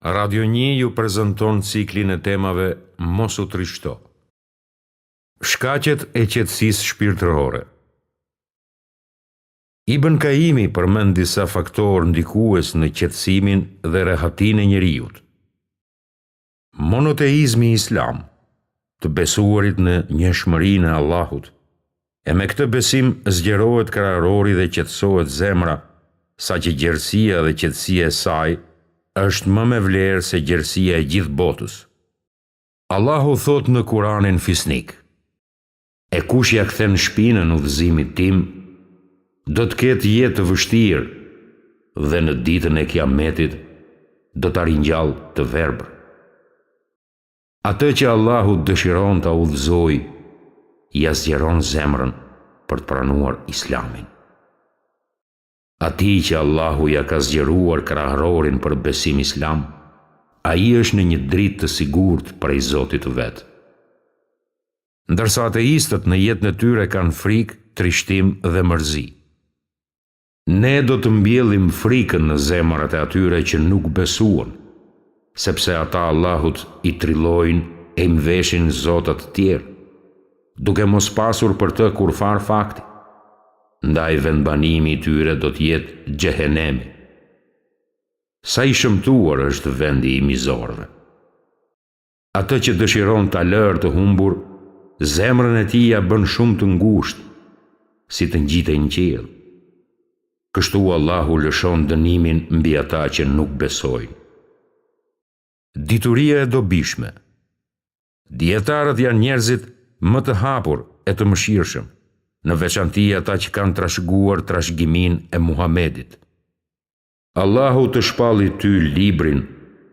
Radio 1 ju prezanton ciklin e temave Mos u trishto. Shkaqet e qetësisë shpirtërore. Ibn Kaimi përmend disa faktorë ndikues në qetësimin dhe rehatinë e njeriut. Monoteizmi islam, të besuarit në njëshmërinë e Allahut, e me këtë besim zgjerohet krahërori dhe qetësohet zemra, saqë gjerësia dhe qetësia e saj është më me vlerë se gjerësia e gjithë botës. Allahu thot në Kuranin fisnik: "E kush ja kthen shpinën udhëzimit tim, do të ketë jetë të vështirë dhe në ditën e Kiametit do ta ringjall të verbër." Atë që Allahu dëshiron ta udhëzojë, ja zgjeron zemrën për të pranuar Islamin. Atij që Allahu ja ka zgjeruar krahërorin për besim islam, ai është në një dritë të sigurt prej Zotit vet. Ndërsa ateistët në jetën e tyre kanë frikë, trishtim dhe mërzi. Ne do të mbjellim frikën në zemrat e atyre që nuk besuan, sepse ata Allahut i trillojnë e mveshin zotat të tjerë, duke mos pasur për të kurfar fakti. Ndaj vendbanimi i tyre do të jetë xhehenemi. Sa i shëmtuar është vendi i mizorëve. Atë që dëshiron ta lërë të humbur, zemrën e tij ja bën shumë të ngushtë, si të ngjitej në qiell. Kështu Allahu lëshon dënimin mbi ata që nuk besojnë. Dituria e dobishme. Dietarët janë njerëzit më të hapur e të mëshirshëm, në veçanti ata që kanë trashëguar trashëgimin e Muhamedit. Allahu të shpalli ty librin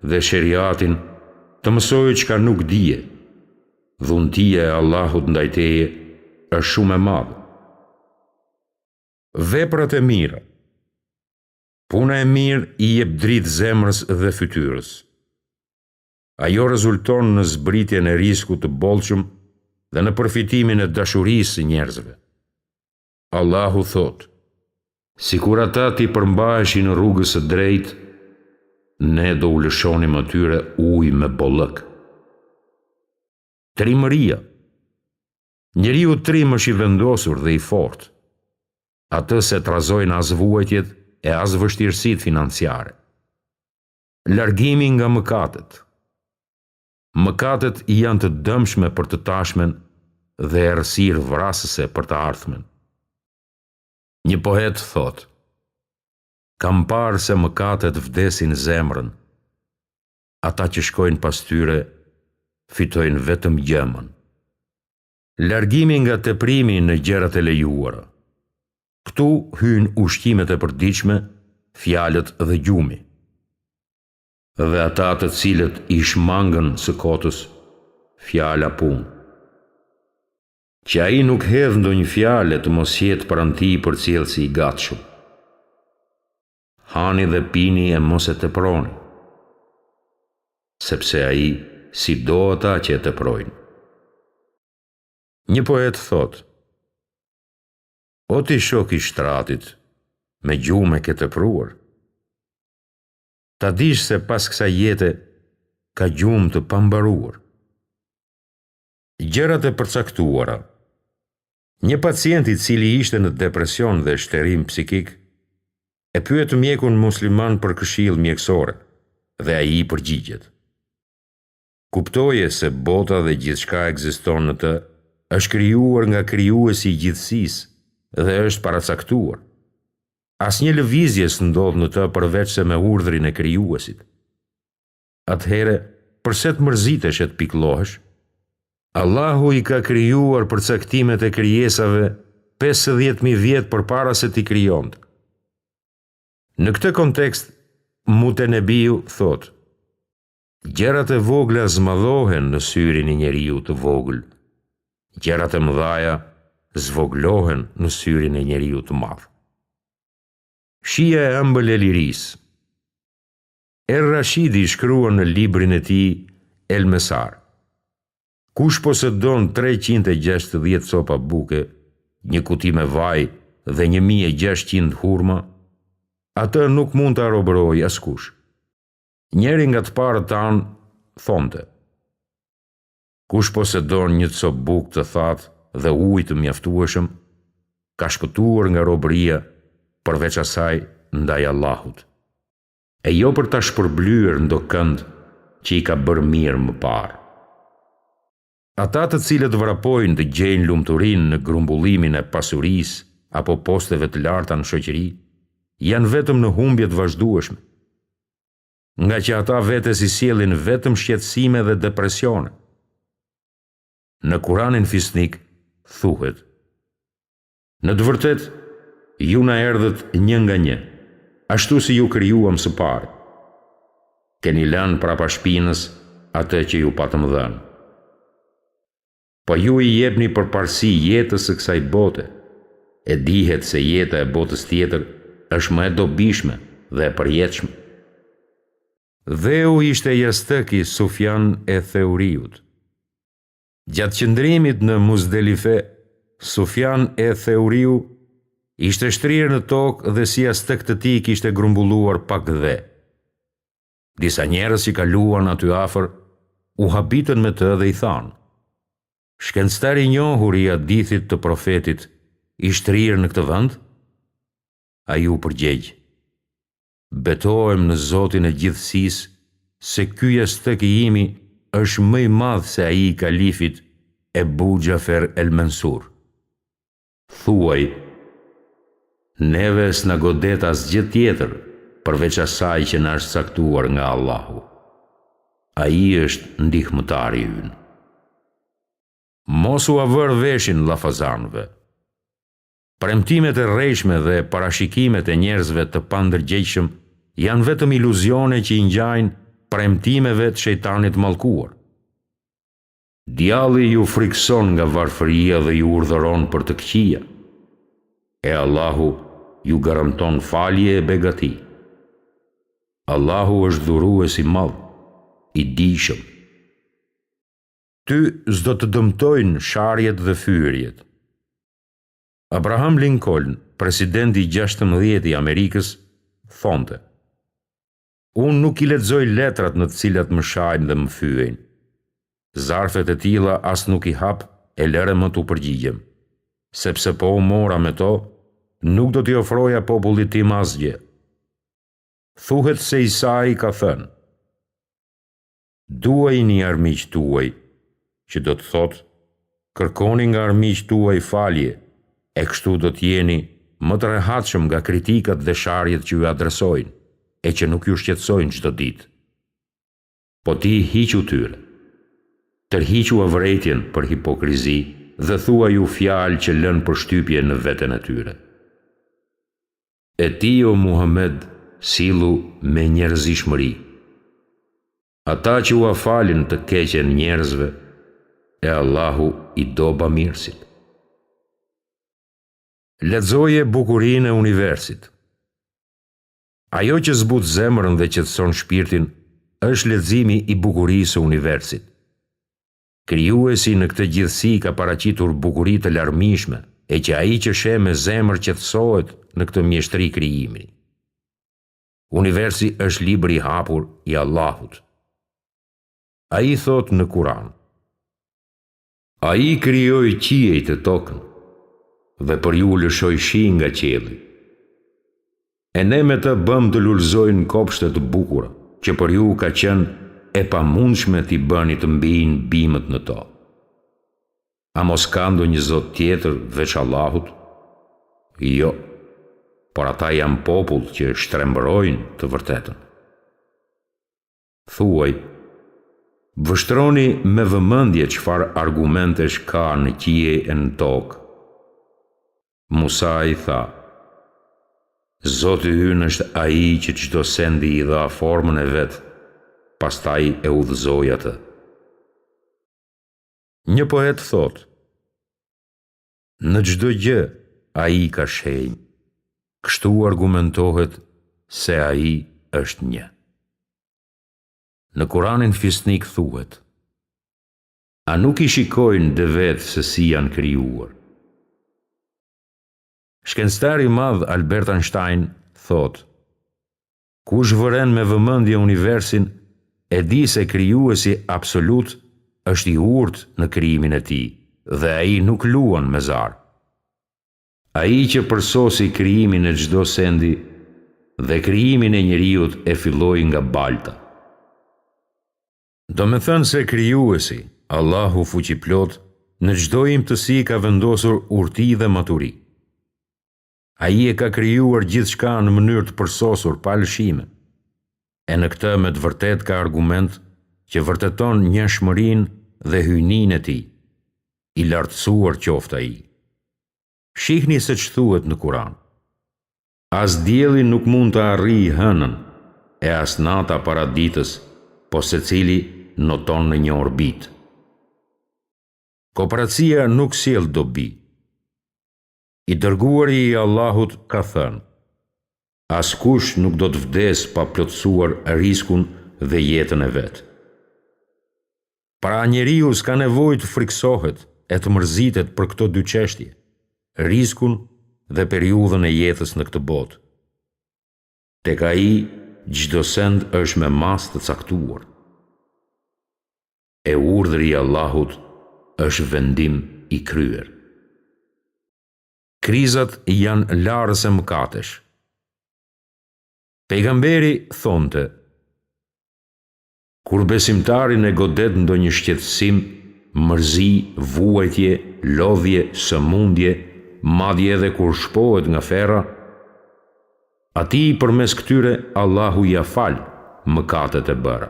dhe sheriatin, të mësojë çka nuk dije. Dhuntia e Allahut ndaj teje është shumë e madhe. Veprat e mira. Puna e mirë i jep dritë zemrës dhe fytyrës. Ajo rezulton në zbritjen e riskut të bollshëm dhe në përfitimin e dashurisë së njerëzve. Allahu thot: "Sikur ata ti përmbaheshin në rrugës së drejtë, ne do u lëshonim atyre ujë me bollëk." Trimëria. Njeriu trim është i vendosur dhe i fortë. Atë se trazojnë as vuajtjet e as vështirësitë financiare. Largimi nga mëkatet. Mëkatet janë të dëmshme për të tashmen dhe errësirë vrasëse për të ardhmen. Një poet thot: "Kam parë se mëkatet vdesin zemrën. Ata që shkojnë pas tyre fitojnë vetëm gjëmën." Largimi nga teprimi në gjërat e lejuara. Këtu hyjnë ushqimet e përditshme, fjalët dhe gjumi. Dhe ata të cilët i shmangën së kotës, fjala punë. Që ai nuk hedh ndonjë fjalë të mos jetë pranë tij përcjellësi i gatshëm. Hani dhe pini e mos e teproni, sepse ai si do ata që e teprojnë. Një poet thot: "O ti shok i shtratit, me gjumë ke tepruar. Ta dish se pas kësaj jete ka gjumë të pambaruar." Gjërat e përcaktuara. Një pacient i cili ishte në depresion dhe shtërim psikik, e pyet mjekun musliman për këshill mjekësore, dhe ai i përgjigjet: "Kuptoje se bota dhe gjithçka ekziston në të është krijuar nga krijuesi i gjithësisë dhe është paracaktuar. Asnjë lëvizje s'ndodh në të përveç se me urdhrin e krijuesit. Atëhere, përse të mërzitesh e të pikëllohesh? Allahu i ka krijuar përcaktimet e krijesave 50.000 vjet përpara se t'i krijonte." Në këtë kontekst, Mutenebiu thot: "Gjërat e vogla zmadhohen në syrin e njeriu të vogël. Gjërat e mëdhaja zvoglohen në syrin e njeriu të madh." Shija e ëmbël e lirisë. Er-Rashidi shkruan në librin e tij El Mesar: "Kush posedon 360 copa buke, një kuti me vaj dhe 1600 hurma, atë nuk mund të arobrojë askush. Njeri nga të parët tanë thonte: kush posedon një copë bukë të thatë dhe ujë të mjaftueshëm, ka shpëtuar nga robëria përveç asaj ndaj Allahut, e jo për ta shpërblyer ndo kënd që i ka bërë mirë më parë. Ata të cilët vrapojnë të gjejnë lumturinë në grumbullimin e pasurisë apo posteve të larta në shoqëri, janë vetëm në humbje të vazhdueshme, nga që ata vetes i sjellin vetëm shqetësime dhe depresione. Në Kuranin fisnik thuhet: në të vërtet, ju na erdhët një nga një, ashtu si ju krijuam së pari. Keni lënë prapa shpinës atë që ju patëm dhënë. Po ju i jepni përparësi jetës së kësaj bote, e dihet se jeta e botës tjetër është më e dobishme dhe e përjetshme. Dheu ishte jastëki Sufjan e Theuriut. Gjatë qëndrimit në Muzdelife, Sufjan e Theuriu ishte shtrirë në tokë dhe si jastëk të tij kishte grumbulluar pak dhe. Disa njerëz që kaluan aty afër u habitën me të dhe i thanë: shkencëtar i njohur i hadithit të profetit i shtrirë në këtë vend? Ai u përgjegj: betohem në Zotin e gjithësisë se ky jastëk i imi është më i madh se ai i kalifit Ebu Gjafer el Mansur. Thuaj: neve s'na godet asgjë tjetër përveç asaj që na është caktuar nga Allahu. Ai është ndihmëtari ynë. Mos u avër veshin llafazanëve. Premtimet e rrejshme dhe parashikimet e njerëzve të pandërgjegjshëm janë vetëm iluzione që i ngjajnë premtimeve të shejtanit mallkuar. Djalli ju frikson nga varfëria dhe ju urdhëron për të këqija, e Allahu ju garanton falje e begati. Allahu është dhurues i madh, i dijshëm. Ty s'do të dëmtojnë sharjet dhe fyerjet. Abraham Lincoln, presidenti 16 i Amerikës, thonte: unë nuk i lexoj letrat në të cilat më shajnë dhe më fyejnë. Zarfet e tilla as nuk i hap e lëre më t'u përgjigjem, sepse po u mora me to, nuk do t'i ofroja popullit tim asgjë. Thuhet se Isai ka thënë: duajini armiq tuaj, që do të thotë, kërkoni nga armiq tuaj falje, e kështu do t'jeni më të rehatshëm nga kritikat dhe sharjet që ju adresojnë, e që nuk ju shqetësojnë çdo ditë. Po ti hiqu tyre, tërhiqu avretjen për hipokrizi dhe thuaju fjalë që lënë përshtypje në veten e tyre. E ti o Muhammed sillu me njerëzishmëri. Ata që u afalin të keqen njerëzve, e Allahu i do bamirësit. Lexoje bukurinë e universit. Ajo që zbut zemrën dhe qetëson shpirtin është leximi i bukurisë së universit. Krijuesi në këtë gjithësi ka paraqitur bukuri të larmishme, e që ai që sheh me zemër qetësohet në këtë mjeshtri krijimi. Universi është libri i hapur i Allahut. Ai thot në Kur'an: ai krijoi qiejt e tokën dhe për ju lëshoi shi nga qielli. E ne me të bëm të lulëzojnë kopshte të bukura, që për ju ka qenë e pamundshme t'i bëni të mbijnë bimët në to. A mos ka ndonjë zot tjetër veç Allahut? Jo, por ata janë popull që shtrembërojnë të vërtetën. Thuaj: vështroni me vëmendje çfarë argumentesh ka në qiej e në tokë. Musa i tha: Zoti ynë është ai që çdo sendi i dha formën e vet, pastaj e udhëzoi atë. Një poet thot: në çdo gjë ai ka shenjë, kështu argumentohet se ai është një. Në Kuranin fisnik thuhet: a nuk i shikojnë dhe vetë se si janë krijuar? Shkencëtari i madh Albert Einstein thot: Kush vëren me vëmendje universin, e di se krijuesi absolut është i urtë në krijimin e tij dhe ai nuk luan me zar. Ai që përsosi krijimin e çdo sendi dhe krijimin e njeriut e filloi nga balta. Do me thënë se krijuesi, Allahu fuqiplot, në çdo imtësi ka vendosur urti dhe maturi. Ai e ka krijuar gjithçka në mënyrë të përsosur pa lëshime. E në këtë me të vërtet ka argument që vërteton njohshmërinë dhe hyjninë e tij. I lartësuar qoftë ai. Shihni se ç'thuhet në Kur'an. As dielli nuk mund të arrijë hënën, e as nata para ditës, po secili noton në një orbit. Kooperacia nuk sjell dobi. I dërguari i Allahut ka thënë: askush nuk do të vdes pa plotësuar riskun dhe jetën e vet. Pra njeriu s'ka nevojë të friksohet e të mërzitet për këto dy çështje, riskun dhe periudhën e jetës në këtë botë. Tek ai çdo send është me mas të caktuar. E urdhri i Allahut është vendim i kryer. Krizat janë larës e mëkatesh. Pejgamberi thonte: kur besimtarin e godet ndonjë shqetësim, mërzi, vuajtje, lodhje, sëmundje, madje edhe kur shpohet nga ferra, atij përmes këtyre Allahu ja fal mëkatet e bëra.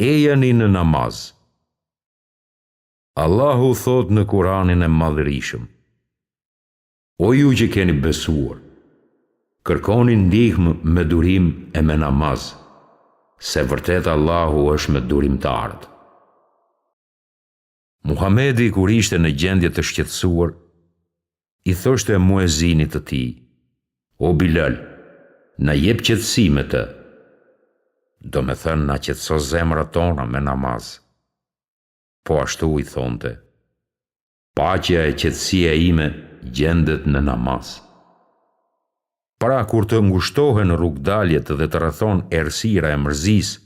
Ejani në namaz. Allahu thot në Kur'anin e madhërisëm: o ju që keni besuar, kërkoni ndihmë me durim e me namaz, se vërtet Allahu është me durimtarët. Muhamedi kur ishte në gjendje të shqetësuar, i thoshte muezinit të tij: o Bilal, na jep qetësi me të. Do me thënë, na qetëso zemrat tona me namaz. Po ashtu i thonte: paqja e qetësia ime gjendet në namaz. Pra kur të ngushtohen rrugdaljet dhe të rrethon errësira e mërzisë,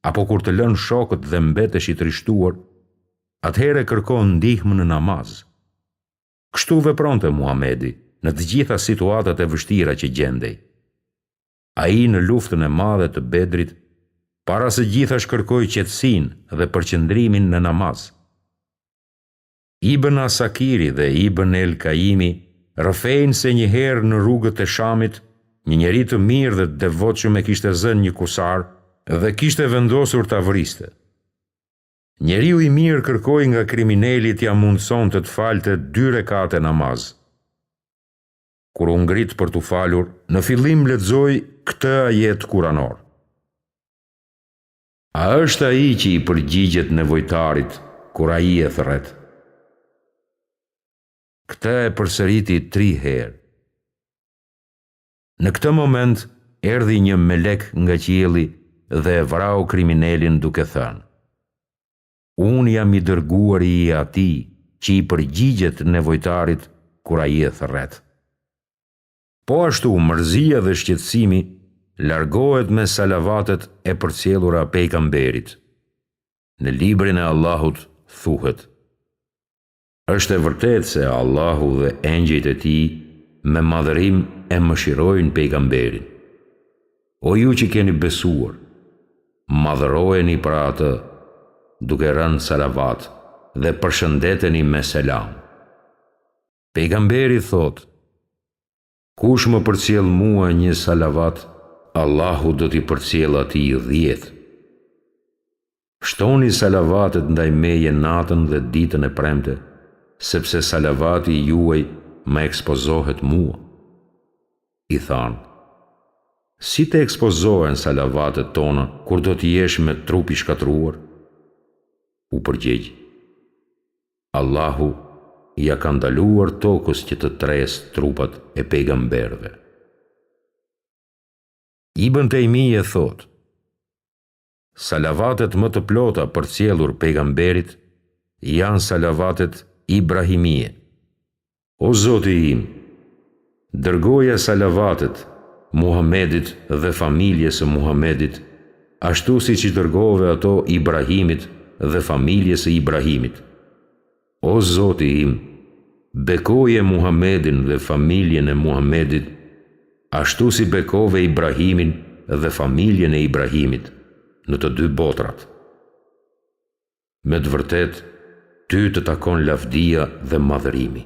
apo kur të lën shokët dhe mbetesh i trishtuar, atëherë kërkon ndihmë në namaz. Kështu vepronte Muhamedi në të gjitha situatat e vështira që gjendej. Ai në luftën e madhe të Bedrit, para së gjithash kërkoi qetësinë dhe përqendrimin në namaz. Ibn Asakiri dhe Ibn El Kaimi rrëfejnë se një herë në rrugët e Shamit, një njeri të mirë dhe të devotshëm e kishte zënë një kusar dhe kishte vendosur ta vriste. Njeriu i mirë kërkoi nga kriminali t'ia mundsonte të falte 2 rekate namaz. Kur u ngrit për t'u falur, në fillim lexoi këtë ajet kuranor: a është ai që i përgjigjet nevojtarit kur ai e thret? Këtë e përsëriti 3 herë. Në këtë moment erdhi një melek nga qielli dhe e vrau kriminalin duke thënë: unë jam i dërguari i atij që i përgjigjet nevojtarit kur ai e thret. Po ashtu mërzia dhe shqetësimi largohet me salavatet e përcjellura pejgamberit. Në librin e Allahut thuhet: është e vërtet se Allahu dhe engjëjt e tij me madhërim e mëshirojnë pejgamberin. O ju që keni besuar, madhërojeni për atë, duke rënë salavat dhe përshëndeteni me selam. Pejgamberi thot: kush më përcjell mua një salavat, Allahu do t'i përcjell atij 10. Shtoni salavatet ndaj meje natën dhe ditën e premte, sepse salavati juaj më ekspozohet mua. I thanë: si të ekspozohen salavatet tona kur do t'i jesh me trup i shkatruar? U përgjigj: Allahu ja ka ndaluar tokës që të tresë trupat e pejgamberëve. Ibn Taymije thot: salavatet më të plota përcjellur pejgamberit janë salavatet ibrahimie. O Zoti im, dërgoja salavatet Muhamedit dhe familjes së Muhamedit, ashtu si që dërgove ato Ibrahimit dhe familjes së Ibrahimit. O Zoti im, bekoje Muhamedin dhe familjen e Muhamedit, ashtu si bekove Ibrahimin dhe familjen e Ibrahimit në të dy botrat. Me të vërtet, ty të takon lavdia dhe madhërimi.